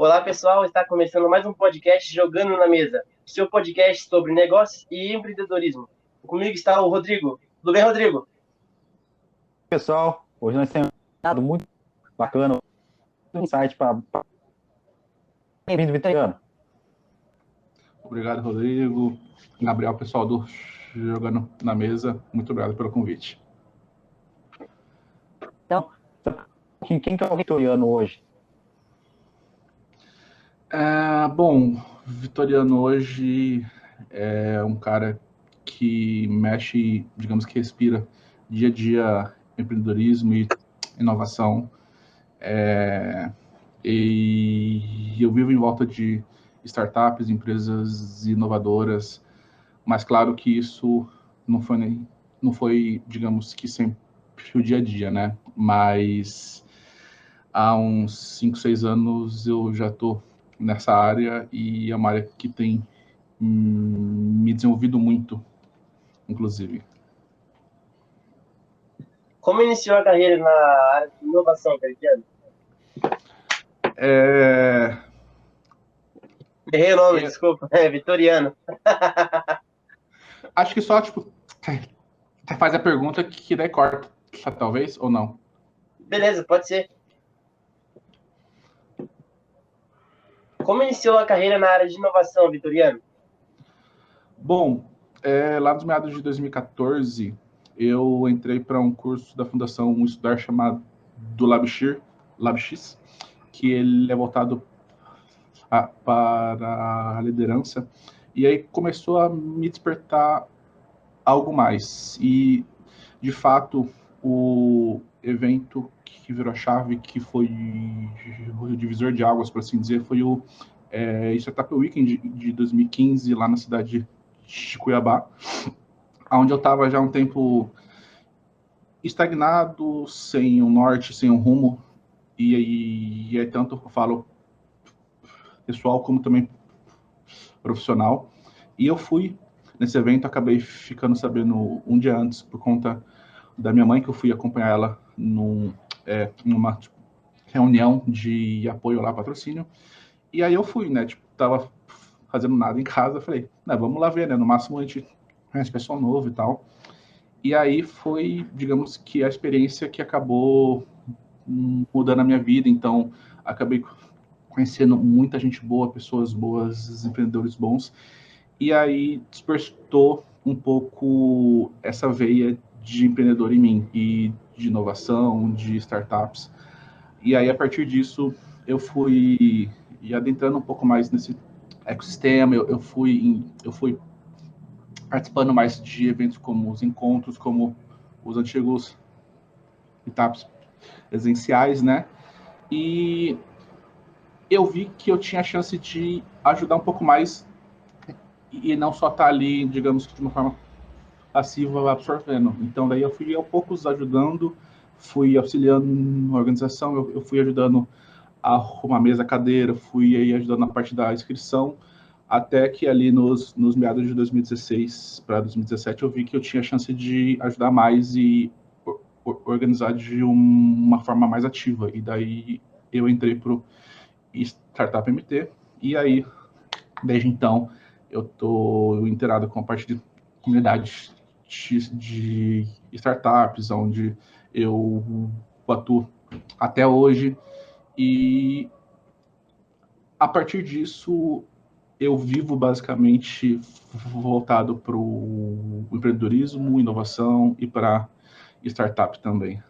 Olá, pessoal. Está começando mais um podcast Jogando na Mesa, seu podcast sobre negócios e empreendedorismo. Comigo está o Rodrigo. Tudo bem, Rodrigo? Pessoal, hoje nós temos um dado muito bacana, um insight para bem-vindo, Vitoriano. Obrigado, Rodrigo. Gabriel, pessoal do Jogando na Mesa, muito obrigado pelo convite. Então, quem que é o Vitoriano hoje? Bom, Vitoriano hoje é um cara que mexe, digamos que respira dia a dia empreendedorismo e inovação. E eu vivo em volta de startups, empresas inovadoras, mas claro que isso não foi, digamos que sempre o dia a dia, né? Mas há uns 5, 6 anos eu já estou nessa área e é uma área que tem me desenvolvido muito, inclusive. Como iniciou a carreira na área de inovação, Cristiano? Errei o nome, desculpa. Vitoriano. Acho que só, faz a pergunta que daí corta, talvez, ou não? Beleza, pode ser. Como iniciou a carreira na área de inovação, Vitoriano? Bom, lá nos meados de 2014, eu entrei para um curso da Fundação Estudar chamado do LabX, que ele é voltado para a liderança, e aí começou a me despertar algo mais. E, de fato, o evento que virou a chave, que foi o divisor de águas, por assim dizer, foi o Startup Weekend de 2015, lá na cidade de Cuiabá, onde eu estava já há um tempo estagnado, sem um norte, sem um rumo, e aí tanto eu falo pessoal como também profissional. E eu fui nesse evento, acabei ficando sabendo um dia antes, por conta da minha mãe, que eu fui acompanhar ela numa reunião de apoio lá, patrocínio. E aí eu fui, né? Tava fazendo nada em casa, falei, vamos lá ver, né? No máximo a gente conhece pessoal novo e tal. E aí foi, digamos que a experiência que acabou mudando a minha vida. Então, acabei conhecendo muita gente boa, pessoas boas, empreendedores bons. E aí despertou um pouco essa veia de empreendedor em mim e de inovação, de startups. E aí, a partir disso, eu fui adentrando um pouco mais nesse ecossistema. Eu fui participando mais de eventos como os encontros, como os antigos meetups presenciais, né? E eu vi que eu tinha a chance de ajudar um pouco mais e não só estar ali, digamos que de uma forma passiva, absorvendo. Então, daí eu fui aos poucos ajudando, fui auxiliando na organização, eu fui ajudando a arrumar mesa, cadeira, fui aí ajudando na parte da inscrição, até que ali nos meados de 2016 para 2017 eu vi que eu tinha a chance de ajudar mais e organizar de uma forma mais ativa. E daí eu entrei para o Startup MT, e aí, desde então, eu estou inteirado com a parte de comunidade de startups, onde eu atuo até hoje. E a partir disso, eu vivo basicamente voltado para o empreendedorismo, inovação e para startup também.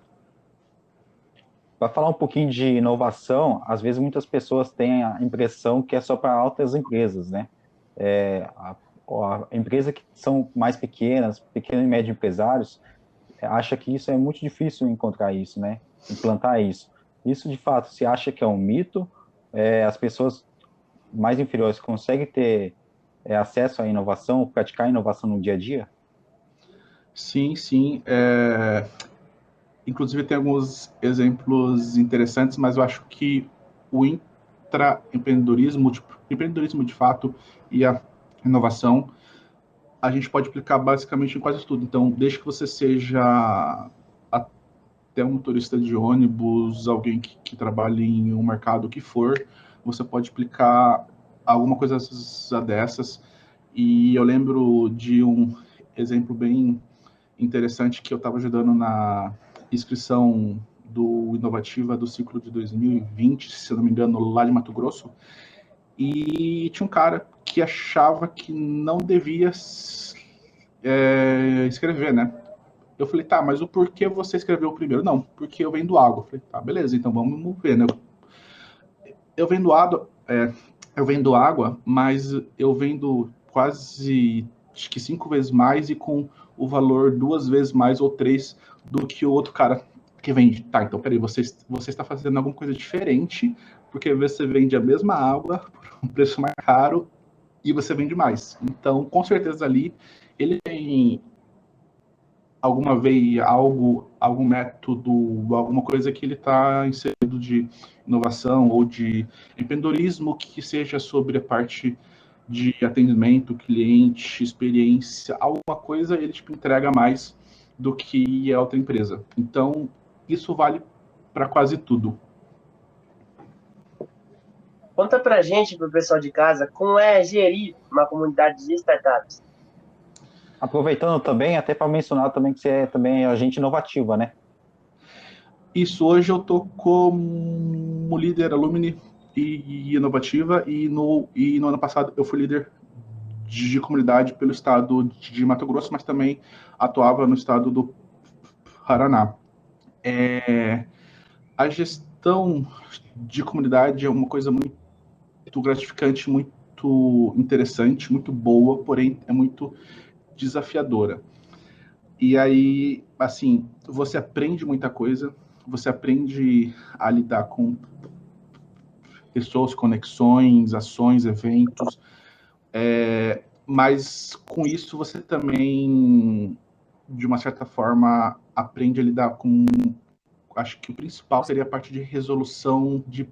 Para falar um pouquinho de inovação, às vezes muitas pessoas têm a impressão que é só para altas empresas, né? A empresa que são mais pequenas, pequeno e médio empresários, acha que isso é muito difícil encontrar isso, né? Implantar isso. Isso, de fato, se acha que é um mito? As pessoas mais inferiores conseguem ter acesso à inovação, praticar inovação no dia a dia? Sim, sim. Inclusive tem alguns exemplos interessantes, mas eu acho que o intraempreendedorismo, empreendedorismo de fato e a inovação, a gente pode aplicar basicamente em quase tudo. Então, desde que você seja até um motorista de ônibus, alguém que trabalhe em um mercado que for, você pode aplicar alguma coisa dessas. E eu lembro de um exemplo bem interessante que eu estava ajudando na inscrição do Inovativa do ciclo de 2020, se eu não me engano, lá de Mato Grosso. E tinha um cara que achava que não devia escrever, né? Eu falei, tá, mas o porquê você escreveu primeiro? Não, porque eu vendo água. Eu falei, tá, beleza, então vamos ver, né? Eu vendo água, mas eu vendo quase, acho que 5 vezes mais e com o valor 2 vezes mais ou 3 do que o outro cara que vende. Tá, então peraí, você está fazendo alguma coisa diferente, porque você vende a mesma água por um preço mais caro e você vende mais. Então, com certeza ali, ele tem alguma vez algum método, alguma coisa que ele está inserido de inovação ou de empreendedorismo que seja sobre a parte de atendimento, cliente, experiência, alguma coisa ele tipo, entrega mais do que a outra empresa. Então, isso vale para quase tudo. Conta pra gente, pro pessoal de casa, como é gerir uma comunidade de startups. Aproveitando também, até para mencionar também que você é também agente inovativa, né? Isso, hoje eu estou como líder alumni e inovativa, e no ano passado eu fui líder de comunidade pelo estado de Mato Grosso, mas também atuava no estado do Paraná. A gestão de comunidade é uma coisa muito gratificante, muito interessante, muito boa, porém é muito desafiadora. E aí, assim, você aprende muita coisa, você aprende a lidar com pessoas, conexões, ações, eventos, mas com isso você também, de uma certa forma, aprende a lidar com, acho que o principal seria a parte de resolução de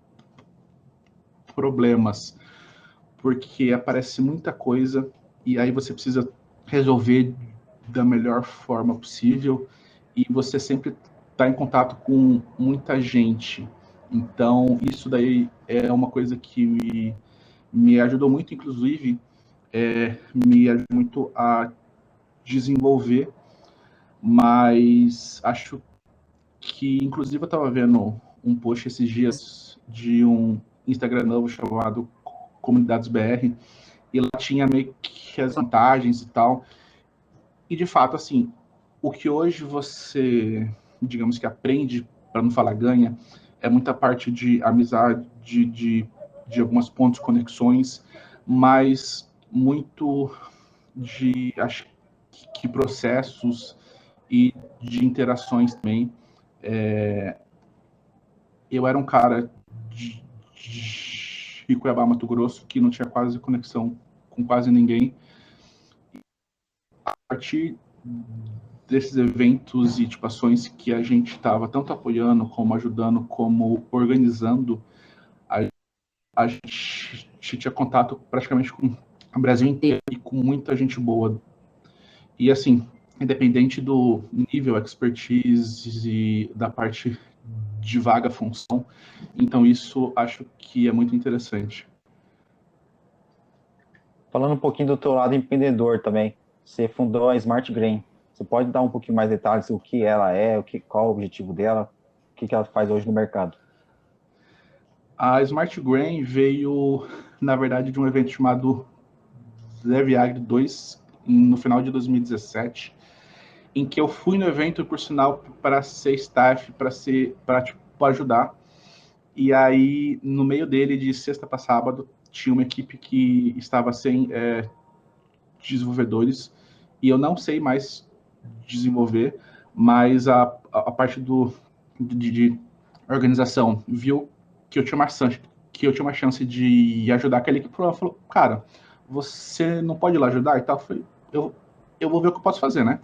problemas, porque aparece muita coisa e aí você precisa resolver da melhor forma possível e você sempre está em contato com muita gente. Então, isso daí é uma coisa que me ajudou muito, inclusive, me ajudou muito a desenvolver, mas acho que, inclusive, eu estava vendo um post esses dias de um Instagram novo chamado Comunidades BR, e lá tinha meio que as vantagens e tal. E, de fato, assim, o que hoje você, digamos que aprende, para não falar ganha, é muita parte de amizade, de alguns pontos, conexões, mas muito de, acho que processos e de interações também. Eu era um cara de Cuiabá, Mato Grosso, que não tinha quase conexão com quase ninguém. A partir desses eventos e tipo, ações que a gente estava tanto apoiando, como ajudando, como organizando, a gente tinha contato praticamente com o Brasil inteiro e com muita gente boa. E assim, independente do nível, expertise e da parte de vaga, função, então isso acho que é muito interessante. Falando um pouquinho do teu lado empreendedor também, você fundou a Smart Grain. Você pode dar um pouquinho mais detalhes o que ela é, qual o objetivo dela, o que ela faz hoje no mercado? A Smart Grain veio, na verdade, de um evento chamado DevAgri 2, no final de 2017, em que eu fui no evento, por sinal, para ser staff, para tipo, ajudar. E aí, no meio dele, de sexta para sábado, tinha uma equipe que estava sem desenvolvedores, e eu não sei mais desenvolver, mas a parte de organização viu que eu tinha uma chance de ajudar aquela equipe, falou, cara, você não pode ir lá ajudar e tal? Eu falei, eu vou ver o que eu posso fazer, né?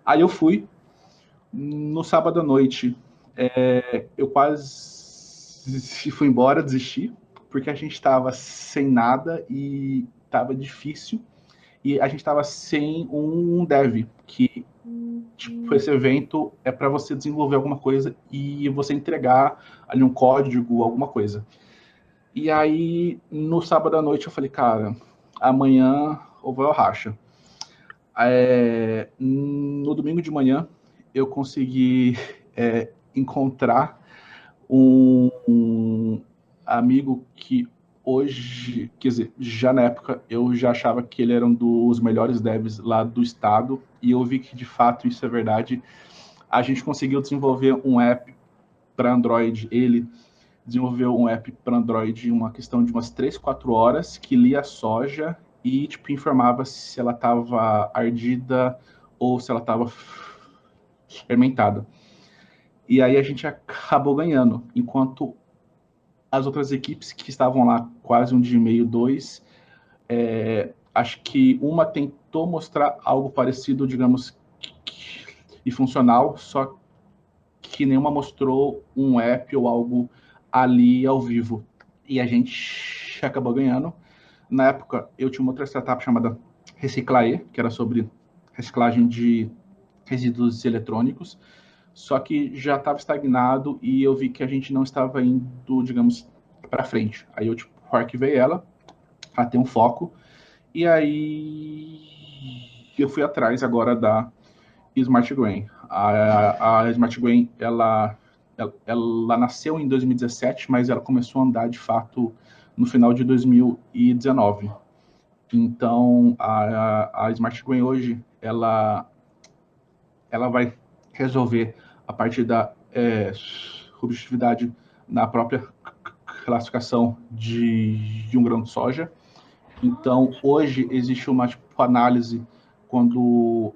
Aí eu fui, no sábado à noite, eu quase fui embora, desisti, porque a gente estava sem nada e estava difícil, e a gente estava sem um dev, que tipo, esse evento é para você desenvolver alguma coisa e você entregar ali um código, alguma coisa. E aí, no sábado à noite, eu falei, cara, amanhã ou vai ao racha. No domingo de manhã, eu consegui encontrar um amigo que hoje, quer dizer, já na época, eu já achava que ele era um dos melhores devs lá do estado, e eu vi que, de fato, isso é verdade. A gente conseguiu desenvolver um app para Android, ele desenvolveu um app para Android em uma questão de umas 3, 4 horas, que lia soja e tipo, informava se ela estava ardida ou se ela estava fermentada. E aí a gente acabou ganhando, enquanto as outras equipes que estavam lá quase um dia e meio, dois, acho que uma tentou mostrar algo parecido, digamos, e funcional, só que nenhuma mostrou um app ou algo ali ao vivo. E a gente acabou ganhando. Na época, eu tinha uma outra startup chamada Reciclae, que era sobre reciclagem de resíduos eletrônicos, só que já estava estagnado e eu vi que a gente não estava indo, digamos, para frente. Aí eu tipo, arquivei ela, para ter um foco, e aí eu fui atrás agora da Smart Grain. A Smart Grain, ela nasceu em 2017, mas ela começou a andar de fato no final de 2019. Então, a Smart Grain hoje, ela vai resolver a partir da subjetividade na própria classificação de um grão de soja. Então, hoje existe uma tipo, análise quando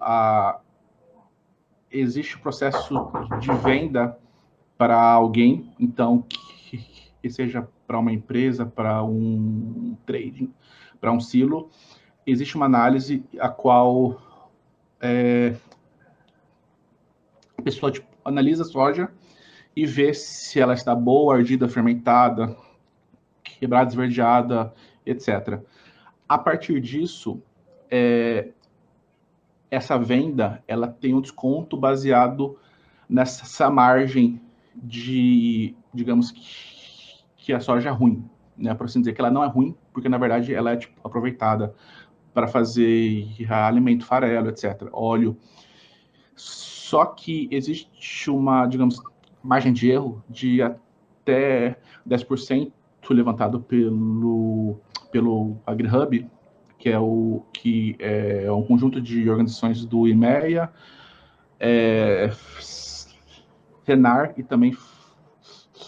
existe o processo de venda para alguém, então, que seja para uma empresa, para um trading, para um silo, existe uma análise a qual a pessoa tipo, analisa a soja e vê se ela está boa, ardida, fermentada, quebrada, esverdeada, etc. A partir disso, essa venda ela tem um desconto baseado nessa margem de, digamos, que a soja é ruim, né? Por assim dizer, que ela não é ruim, porque na verdade ela é tipo, aproveitada para fazer alimento, farelo, etc., óleo. Só que existe uma, digamos, margem de erro de até 10% levantado pelo AgriHub, que é um conjunto de organizações do IMEA, Senar e também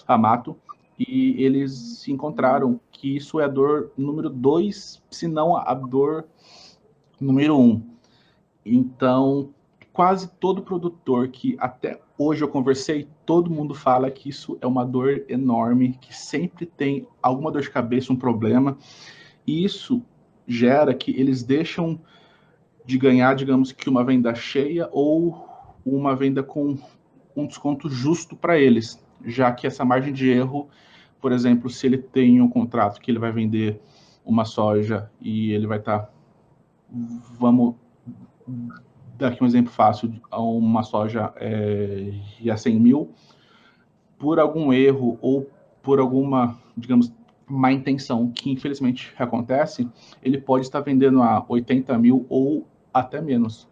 Amato, e eles encontraram que isso é a dor número 2, se não a dor número 1. Então, quase todo produtor que até hoje eu conversei, todo mundo fala que isso é uma dor enorme, que sempre tem alguma dor de cabeça, um problema, e isso gera que eles deixam de ganhar, digamos que uma venda cheia ou uma venda com um desconto justo para eles, já que essa margem de erro, por exemplo, se ele tem um contrato que ele vai vender uma soja e ele vai estar, vamos dar aqui um exemplo fácil, uma soja a 100 mil, por algum erro ou por alguma, digamos, má intenção, que infelizmente acontece, ele pode estar vendendo a 80 mil ou até menos.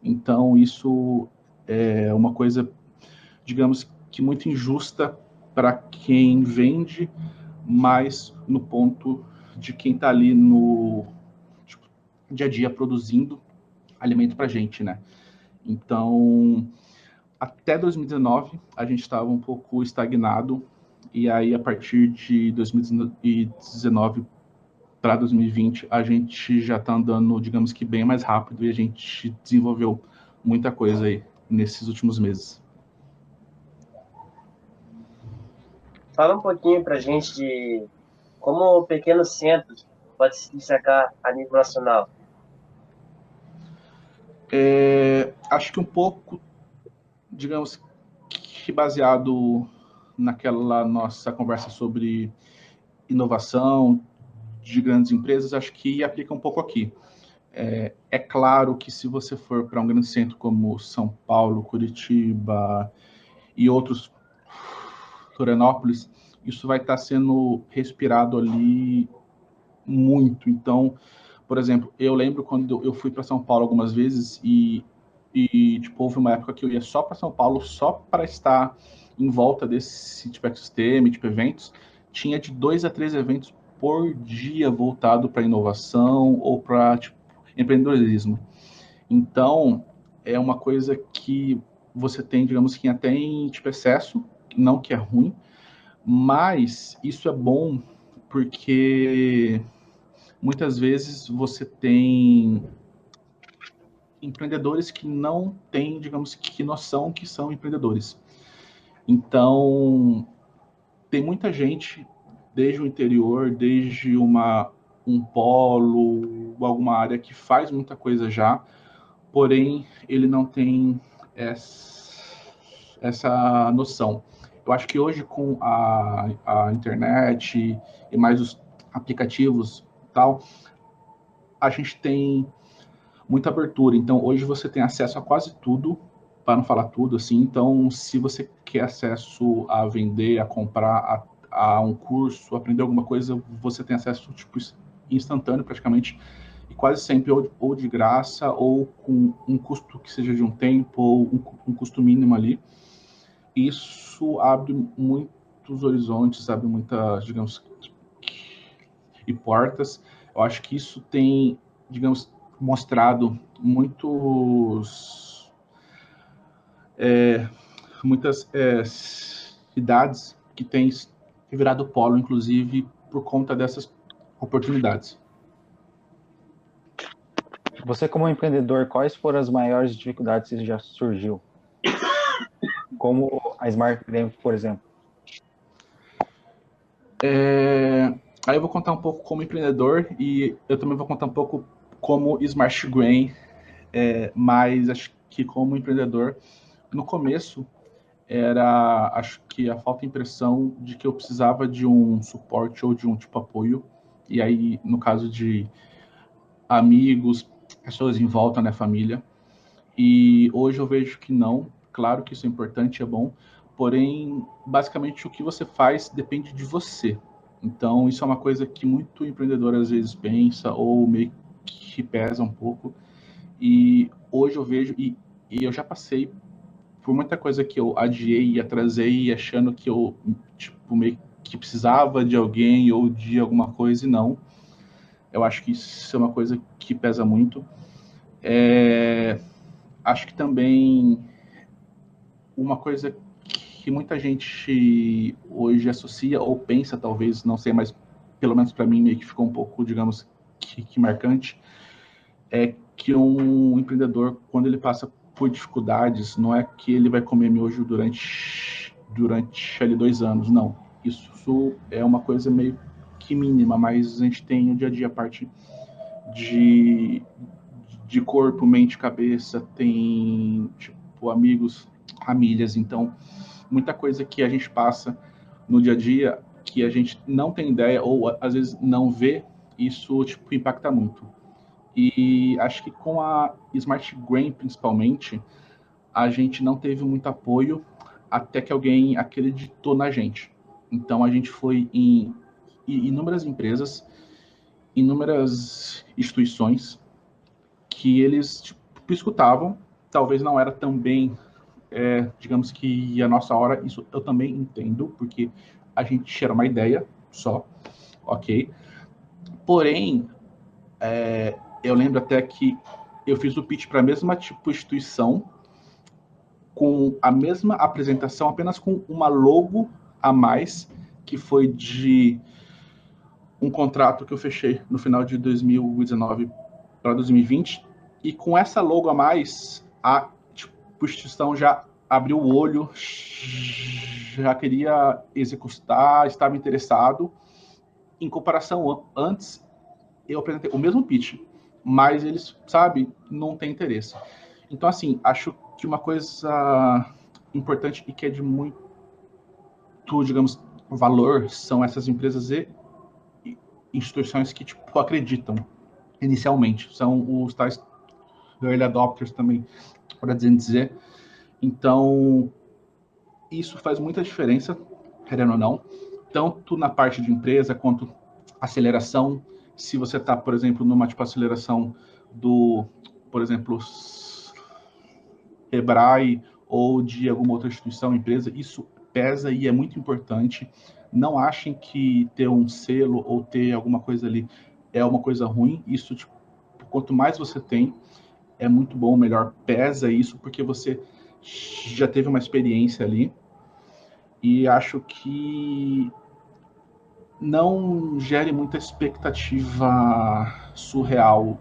Então, isso é uma coisa, digamos, que muito injusta para quem vende, mas no ponto de quem está ali no tipo, dia a dia produzindo alimento para a gente, né? Então, até 2019, a gente estava um pouco estagnado, e aí, a partir de 2019 para 2020, a gente já está andando, digamos que bem mais rápido, e a gente desenvolveu muita coisa aí nesses últimos meses. Fala um pouquinho para a gente de como pequenos centros pode se destacar a nível nacional. Acho que um pouco, digamos que baseado naquela nossa conversa sobre inovação de grandes empresas, acho que aplica um pouco aqui. É claro que se você for para um grande centro como São Paulo, Curitiba e outros, Florianópolis, isso vai estar sendo respirado ali muito. Então, por exemplo, eu lembro quando eu fui para São Paulo algumas vezes e tipo, houve uma época que eu ia só para São Paulo, só para estar em volta desse tipo ecossistema, tipo eventos. Tinha de 2 a 3 eventos por dia voltado para inovação ou para tipo, empreendedorismo. Então, é uma coisa que você tem, digamos que até em tipo excesso, não que é ruim, mas isso é bom porque muitas vezes você tem empreendedores que não têm, digamos que noção que são empreendedores. Então, tem muita gente, desde o interior, desde um polo, alguma área que faz muita coisa já, porém, ele não tem essa noção. Eu acho que hoje, com a internet e mais os aplicativos e tal, a gente tem muita abertura. Então, hoje você tem acesso a quase tudo, para não falar tudo, assim. Então, se você quer acesso a vender, a comprar, a um curso, aprender alguma coisa, você tem acesso tipo, instantâneo, praticamente, e quase sempre ou de graça, ou com um custo que seja de um tempo, ou um custo mínimo ali. Isso abre muitos horizontes, abre muitas, digamos, e portas. Eu acho que isso tem, digamos, mostrado muitas cidades que têm virado polo, inclusive, por conta dessas oportunidades. Você, como empreendedor, quais foram as maiores dificuldades que já surgiu? Como a Smart Green, por exemplo. Aí eu vou contar um pouco como empreendedor e eu também vou contar um pouco como Smart Grain, mas acho que como empreendedor, no começo, acho que a falta de impressão de que eu precisava de um suporte ou de um tipo apoio, e aí, no caso de amigos, pessoas em volta, né, família, e hoje eu vejo que não, claro que isso é importante, é bom, porém, basicamente, o que você faz depende de você. Então, isso é uma coisa que muito empreendedor às vezes pensa ou meio que pesa um pouco, e hoje eu vejo, e eu já passei por muita coisa que eu adiei e atrasei, achando que eu, tipo, meio que precisava de alguém ou de alguma coisa, e não. Eu acho que isso é uma coisa que pesa muito. Acho que também uma coisa que muita gente hoje associa ou pensa, talvez, não sei, mas pelo menos para mim meio que ficou um pouco, digamos, que marcante, é que um empreendedor, quando ele passa por dificuldades, não é que ele vai comer miojo durante ali 2 anos, não. Isso é uma coisa meio que mínima, mas a gente tem no dia a dia a parte de, de corpo, mente, cabeça, tem tipo amigos, famílias, então muita coisa que a gente passa no dia a dia que a gente não tem ideia ou às vezes não vê, isso tipo impacta muito. E acho que com a Smart Grain, principalmente, a gente não teve muito apoio até que alguém acreditou na gente. Então, a gente foi em inúmeras empresas, inúmeras instituições que eles tipo, escutavam. Talvez não era tão bem, digamos que a nossa hora, isso eu também entendo, porque a gente tinha uma ideia só, ok? Porém, eu lembro até que eu fiz o pitch para a mesma tipo instituição, com a mesma apresentação, apenas com uma logo a mais, que foi de um contrato que eu fechei no final de 2019 para 2020, e com essa logo a mais, a tipo, instituição já abriu o olho, já queria executar, estava interessado. Em comparação, antes eu apresentei o mesmo pitch, mas eles, sabe, não têm interesse. Então, assim, acho que uma coisa importante e que é de muito, digamos, valor são essas empresas e instituições que, tipo, acreditam inicialmente. São os tais early adopters também, por assim dizer. Então, isso faz muita diferença, querendo ou não, tanto na parte de empresa quanto aceleração. Se você está, por exemplo, numa tipo aceleração do, por exemplo, Sebrae ou de alguma outra instituição, empresa, isso pesa e é muito importante. Não achem que ter um selo ou ter alguma coisa ali é uma coisa ruim. Isso, tipo, quanto mais você tem, é muito bom, melhor pesa isso, porque você já teve uma experiência ali. E acho que não gere muita expectativa surreal.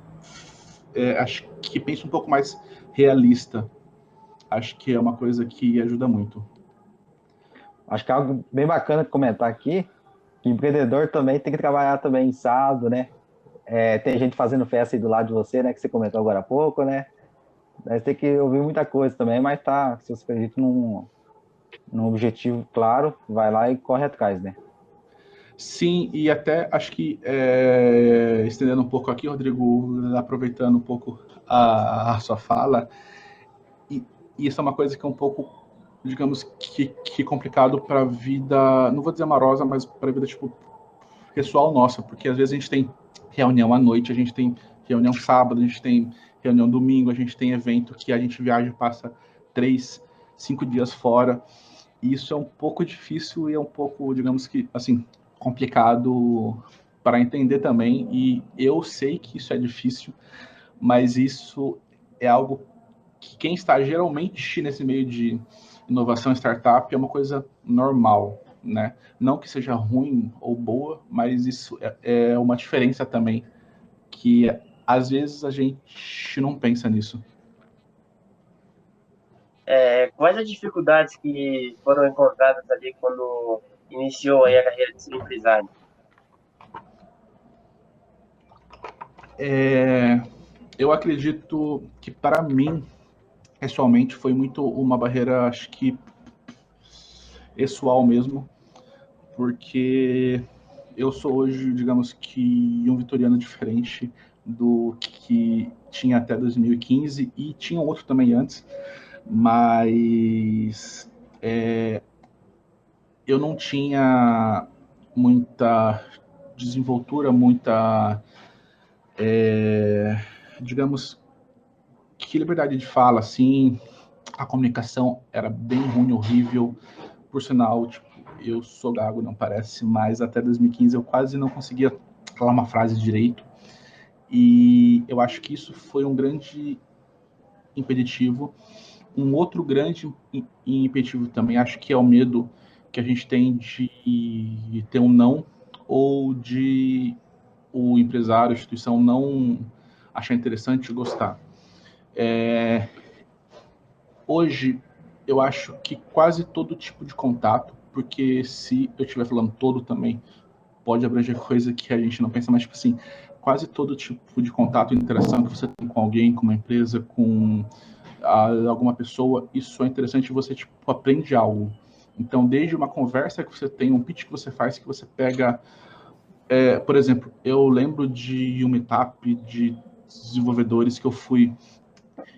Acho que pense um pouco mais realista. Acho que é uma coisa que ajuda muito. Acho que é algo bem bacana de comentar aqui, que empreendedor também tem que trabalhar também em sábado, né? Tem gente fazendo festa aí do lado de você, né? Que você comentou agora há pouco, né? Mas tem que ouvir muita coisa também, mas tá, se você acredita num objetivo claro, vai lá e corre atrás, né? Sim, e até acho que, estendendo um pouco aqui, Rodrigo, aproveitando um pouco a sua fala, e isso é uma coisa que é um pouco, digamos, que complicado para a vida, não vou dizer amorosa, mas para a vida, tipo, pessoal nossa, porque às vezes a gente tem reunião à noite, a gente tem reunião sábado, a gente tem reunião domingo, a gente tem evento que a gente viaja e passa 3, 5 dias fora, e isso é um pouco difícil e é um pouco, digamos que, assim, complicado para entender também, e eu sei que isso é difícil, mas isso é algo que quem está geralmente nesse meio de inovação startup é uma coisa normal, né? Não que seja ruim ou boa, mas isso é uma diferença também que às vezes a gente não pensa nisso. Quais as dificuldades que foram encontradas ali quando iniciou aí a carreira de ser empresário? Eu acredito que para mim, pessoalmente, foi muito uma barreira, acho que pessoal mesmo, porque eu sou hoje, digamos que, um vitoriano diferente do que tinha até 2015 e tinha outro também antes, mas eu não tinha muita desenvoltura, muita, digamos, que liberdade de fala, assim, a comunicação era bem ruim, horrível, por sinal, tipo, eu sou gago, não parece, mas até 2015 eu quase não conseguia falar uma frase direito, e eu acho que isso foi um grande impeditivo. Um outro grande impeditivo também, acho que é o medo que a gente tem de ter um não, ou de o empresário, a instituição não achar interessante e gostar. Hoje, eu acho que quase todo tipo de contato, porque se eu estiver falando todo também, pode abranger coisa que a gente não pensa, mas, tipo assim, quase todo tipo de contato e interação que você tem com alguém, com uma empresa, com alguma pessoa, isso é interessante, você, tipo, aprende algo. Então, desde uma conversa que você tem, um pitch que você faz, que você pega... por exemplo, eu lembro de um meetup de desenvolvedores que eu fui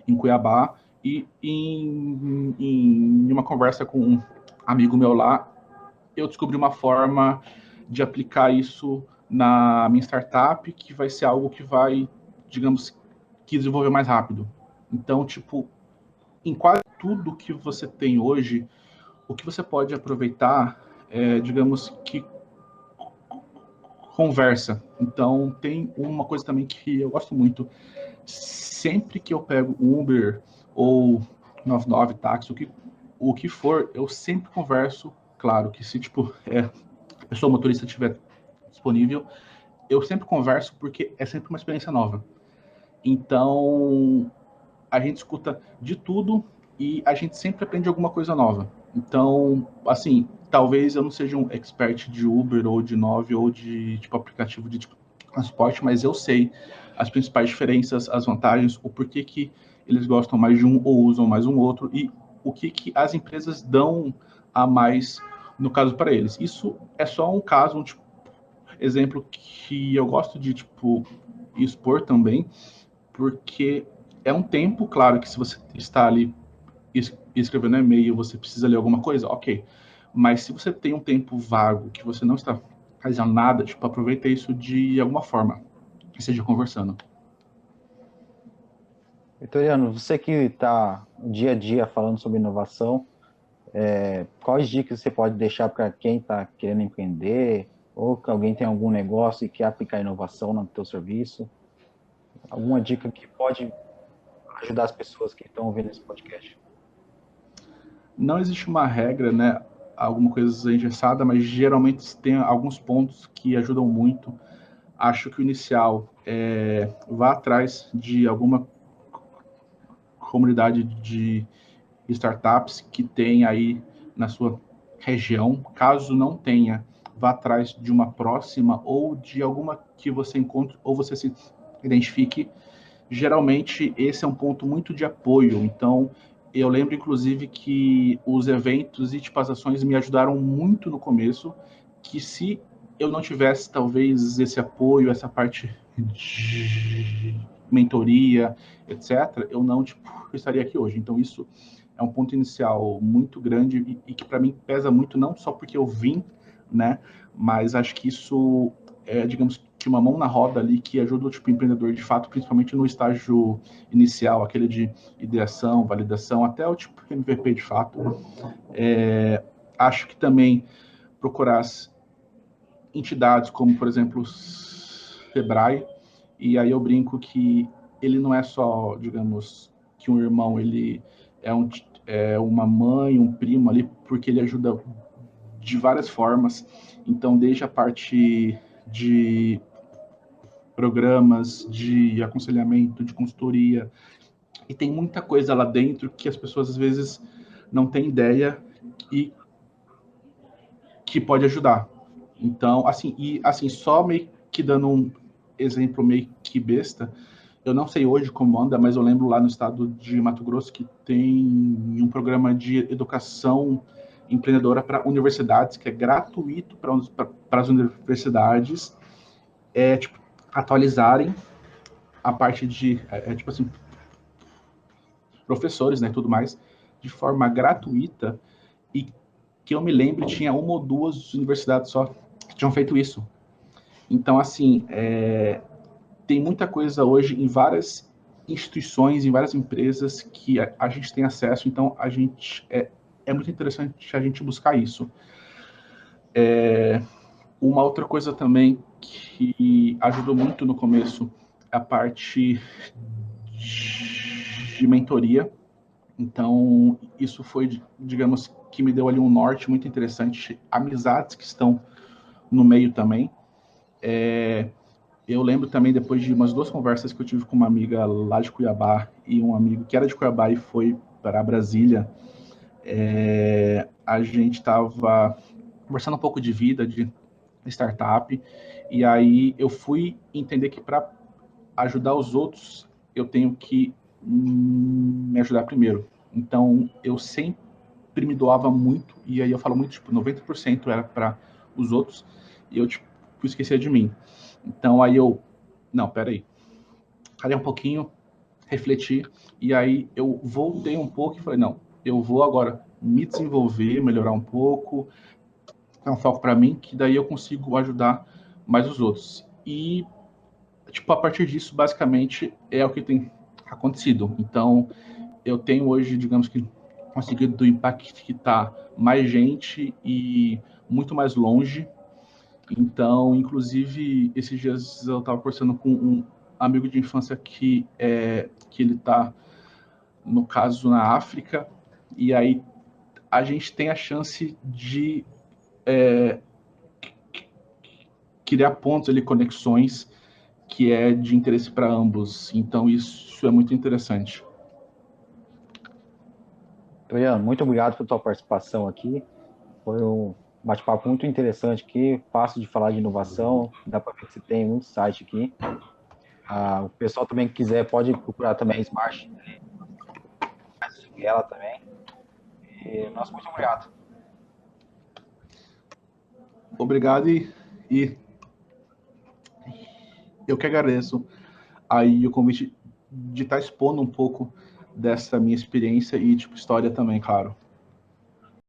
em Cuiabá, e em uma conversa com um amigo meu lá, eu descobri uma forma de aplicar isso na minha startup, que vai ser algo que vai, digamos, que desenvolver mais rápido. Então, tipo, em quase tudo que você tem hoje, o que você pode aproveitar digamos, que conversa. Então, tem uma coisa também que eu gosto muito. Sempre que eu pego Uber ou 99 táxi, o que for, eu sempre converso. Claro que se tipo, a pessoa motorista estiver disponível, eu sempre converso porque é sempre uma experiência nova. Então, a gente escuta de tudo e a gente sempre aprende alguma coisa nova. Então, assim, talvez eu não seja um expert de Uber ou de 9 ou de tipo aplicativo de tipo, transporte, mas eu sei as principais diferenças, as vantagens, o porquê que eles gostam mais de um ou usam mais um outro e o que as empresas dão a mais no caso para eles. Isso é só um caso, um tipo, exemplo que eu gosto de tipo expor também, porque é um tempo, claro, que se você está ali escrevendo e-mail, você precisa ler alguma coisa, ok. Mas se você tem um tempo vago, que você não está fazendo nada, tipo, aproveita isso de alguma forma, que seja conversando. Vitoriano, você que está dia a dia falando sobre inovação, quais dicas você pode deixar para quem está querendo empreender, ou que alguém tem algum negócio e quer aplicar inovação no seu serviço? Alguma dica que pode ajudar as pessoas que estão ouvindo esse podcast? Não existe uma regra, né, alguma coisa engessada, mas geralmente tem alguns pontos que ajudam muito. Acho que o inicial é vá atrás de alguma comunidade de startups que tem aí na sua região. Caso não tenha, vá atrás de uma próxima ou de alguma que você encontre ou você se identifique. Geralmente, esse é um ponto muito de apoio. Então, eu lembro, inclusive, que os eventos e tipo, as ações me ajudaram muito no começo, que se eu não tivesse, talvez, esse apoio, essa parte de mentoria, etc., eu não estaria aqui hoje. Então, isso é um ponto inicial muito grande e que, para mim, pesa muito, não só porque eu vim, né, mas acho que isso é, digamos, que uma mão na roda ali que ajuda o tipo empreendedor de fato, principalmente no estágio inicial, aquele de ideação, validação, até o tipo MVP de fato. Acho que também procurar as entidades como, por exemplo, o Sebrae, e aí eu brinco que ele não é só, digamos, que um irmão, ele é uma mãe, um primo ali, porque ele ajuda de várias formas. Então, desde a parte de programas de aconselhamento, de consultoria, e tem muita coisa lá dentro que as pessoas às vezes não têm ideia e que pode ajudar. Então, assim, só meio que dando um exemplo meio que besta, eu não sei hoje como anda, mas eu lembro lá no estado de Mato Grosso que tem um programa de educação empreendedora para universidades, que é gratuito para as universidades, tipo, atualizarem a parte de, tipo assim, professores, né, tudo mais, de forma gratuita, e que eu me lembro tinha uma ou duas universidades só que tinham feito isso. Então, assim, tem muita coisa hoje em várias instituições, em várias empresas que a gente tem acesso, então a gente é muito interessante a gente buscar isso. Uma outra coisa também que ajudou muito no começo é a parte de mentoria. Então, isso foi, digamos, que me deu ali um norte muito interessante. Amizades que estão no meio também. Eu lembro também, depois de umas duas conversas que eu tive com uma amiga lá de Cuiabá e um amigo que era de Cuiabá e foi para Brasília, a gente estava conversando um pouco de vida, de startup, e aí eu fui entender que para ajudar os outros, eu tenho que me ajudar primeiro. Então, eu sempre me doava muito, e aí eu falo muito, tipo, 90% era para os outros, e eu, tipo, esquecia de mim. Então, aí eu, não, peraí, parei um pouquinho, refleti, e aí eu voltei um pouco e falei, não, eu vou agora me desenvolver, melhorar um pouco, é um foco para mim, que daí eu consigo ajudar mais os outros. E, tipo, a partir disso, basicamente, é o que tem acontecido. Então, eu tenho hoje, digamos que, conseguido impactar mais gente e muito mais longe. Então, inclusive, esses dias eu estava conversando com um amigo de infância que ele está, no caso, na África, e aí a gente tem a chance de criar pontos ali, conexões, que é de interesse para ambos. Então, isso é muito interessante. Vitoriano, muito obrigado pela tua participação aqui. Foi um bate-papo muito interessante aqui, fácil de falar de inovação, dá para ver que você tem muito site aqui. O pessoal também que quiser pode procurar também a Smart, seguir ela também. E nosso muito obrigado. Obrigado e eu que agradeço aí o convite de estar expondo um pouco dessa minha experiência e tipo história também, claro.